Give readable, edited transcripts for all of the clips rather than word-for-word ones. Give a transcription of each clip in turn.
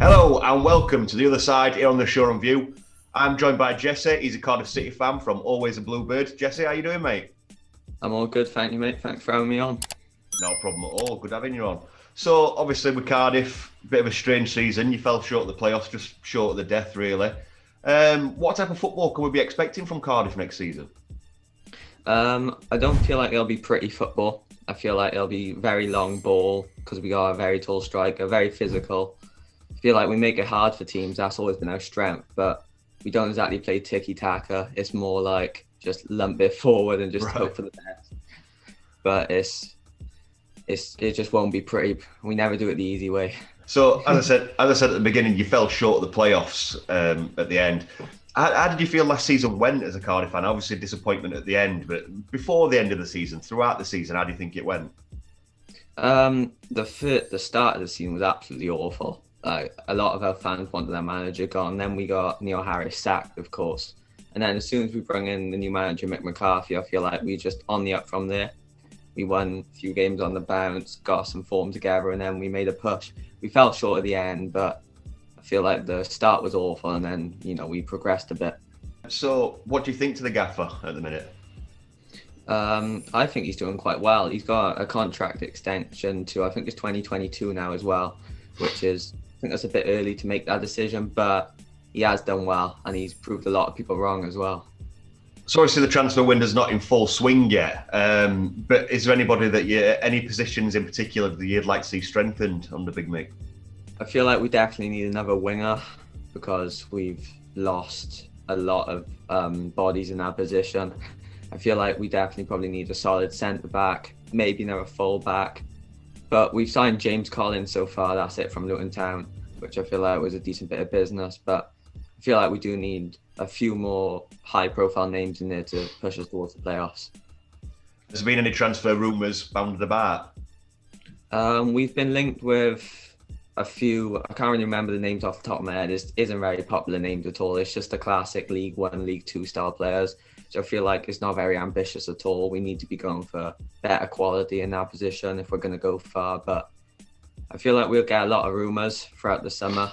Hello and welcome to the other side here on the Shoreham View. I'm joined by Jesse. He's a Cardiff City fan from Always a BlueBird. Jesse, how you doing, mate? I'm all good, thank you, mate. Thanks for having me on. No problem at all. Good having you on. So, obviously, with Cardiff, a bit of a strange season. You fell short of the playoffs, just short of the death, really. What type of football can we be expecting from Cardiff next season? I don't feel like it'll be pretty football. I feel like it'll be very long ball because we got a very tall striker, very physical. I feel like we make it hard for teams. That's always been our strength, but we don't exactly play tiki-taka. It's more like just lump it forward and just hope for the best. But it just won't be pretty. We never do it the easy way. So, as I said at the beginning, you fell short of the playoffs at the end. How did you feel last season went as a Cardiff fan? Obviously, disappointment at the end, but before the end of the season, throughout the season, how do you think it went? The start of the season was absolutely awful. Like, a lot of our fans wanted their manager gone. Then we got Neil Harris sacked, of course. And then as soon as we bring in the new manager, Mick McCarthy, I feel like we just on the up from there. We won a few games on the bounce, got some form together, and then we made a push. We fell short at the end, but I feel like the start was awful, and then, we progressed a bit. So, what do you think to the gaffer at the minute? I think he's doing quite well. He's got a contract extension to, I think it's 2022 now as well, which is, I think that's a bit early to make that decision, but he has done well, and he's proved a lot of people wrong as well. So obviously the transfer window's not in full swing yet, but is there anybody any positions in particular that you'd like to see strengthened under Big Mick? I feel like we definitely need another winger because we've lost a lot of bodies in our position. I feel like we definitely probably need a solid centre back, maybe another full back. But we've signed James Collins so far, that's it, from Luton Town, which I feel like was a decent bit of business. But I feel like we do need a few more high-profile names in there to push us towards the playoffs. Has there been any transfer rumours bounded about? We've been linked with a few. I can't really remember the names off the top of my head. It isn't very popular names at all. It's just the classic League One, League Two style players. So I feel like it's not very ambitious at all. We need to be going for better quality in our position if we're going to go far. But I feel like we'll get a lot of rumours throughout the summer.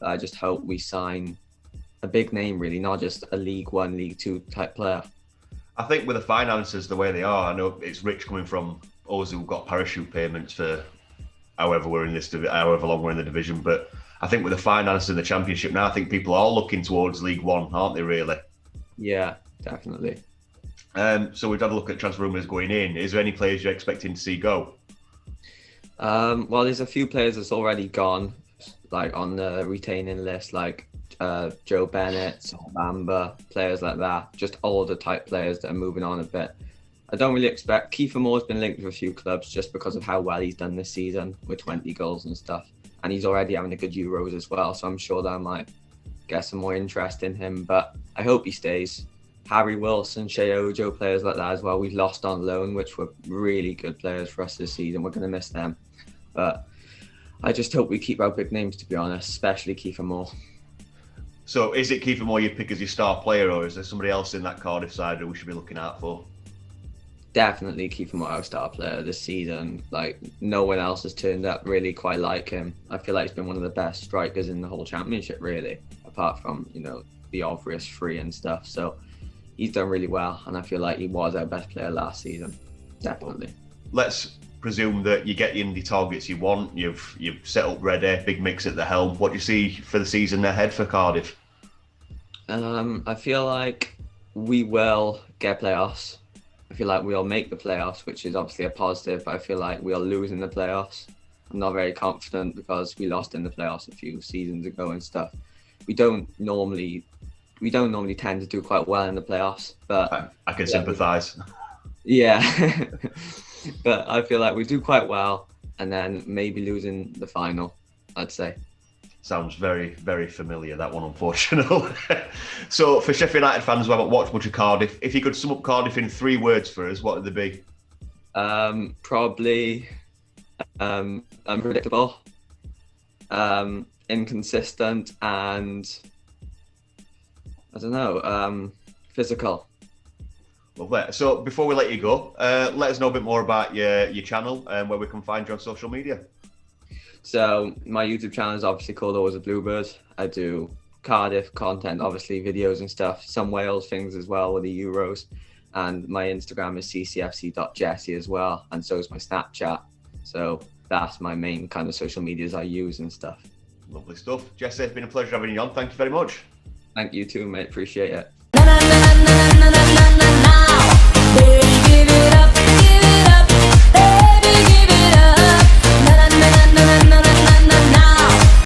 I just hope we sign a big name, really, not just a League One, League Two type player. I think with the finances the way they are, I know it's rich coming from us who've got parachute payments for however long we're in the division. But I think with the finances in the Championship now, I think people are looking towards League One, aren't they? Really? Yeah, definitely. So we've had a look at transfer rumours going in. Is there any players you're expecting to see go? Well, there's a few players that's already gone, like on the retaining list, like Joe Bennett, Bamba, players like that, just older type players that are moving on a bit. I don't really expect. Kiefer Moore's been linked with a few clubs just because of how well he's done this season with 20 goals and stuff, and he's already having a good Euros as well, so I'm sure that I might get some more interest in him, but I hope he stays. Harry Wilson, Shea Ojo, players like that as well, we've lost on loan, which were really good players for us this season. We're going to miss them, but I just hope we keep our big names, to be honest, especially Kiefer Moore. So is it Kiefer Moore you pick as your star player, or is there somebody else in that Cardiff side that we should be looking out for? Definitely Kiefer Moore, our star player this season. Like, no one else has turned up really quite like him. I feel like he's been one of the best strikers in the whole Championship, really, apart from, the obvious three and stuff. So he's done really well, and I feel like he was our best player last season. Definitely. Let's presume that you get the indie targets you want. You've set up ready, Big Mix at the helm. What do you see for the season ahead for Cardiff? I feel like we will get playoffs. I feel like we'll make the playoffs, which is obviously a positive, but I feel like we'll lose in the playoffs. I'm not very confident because we lost in the playoffs a few seasons ago and stuff. We don't normally tend to do quite well in the playoffs, but I can sympathise. Yeah. But I feel like we do quite well, and then maybe losing the final, I'd say. Sounds very, very familiar, that one, unfortunately. So for Sheffield United fans who haven't watched much of Cardiff, if you could sum up Cardiff in 3 words for us, what would they be? Probably unpredictable, inconsistent, and I don't know, physical. Lovely. So before we let you go, let us know a bit more about your channel and where we can find you on social media. So my YouTube channel is obviously called Always a BlueBird. I do Cardiff content, obviously videos and stuff, some Wales things as well with the Euros. And my Instagram is ccfc.jesse as well. And so is my Snapchat. So that's my main kind of social medias I use and stuff. Lovely stuff. Jesse, it's been a pleasure having you on. Thank you very much. Thank you too, mate. Appreciate it.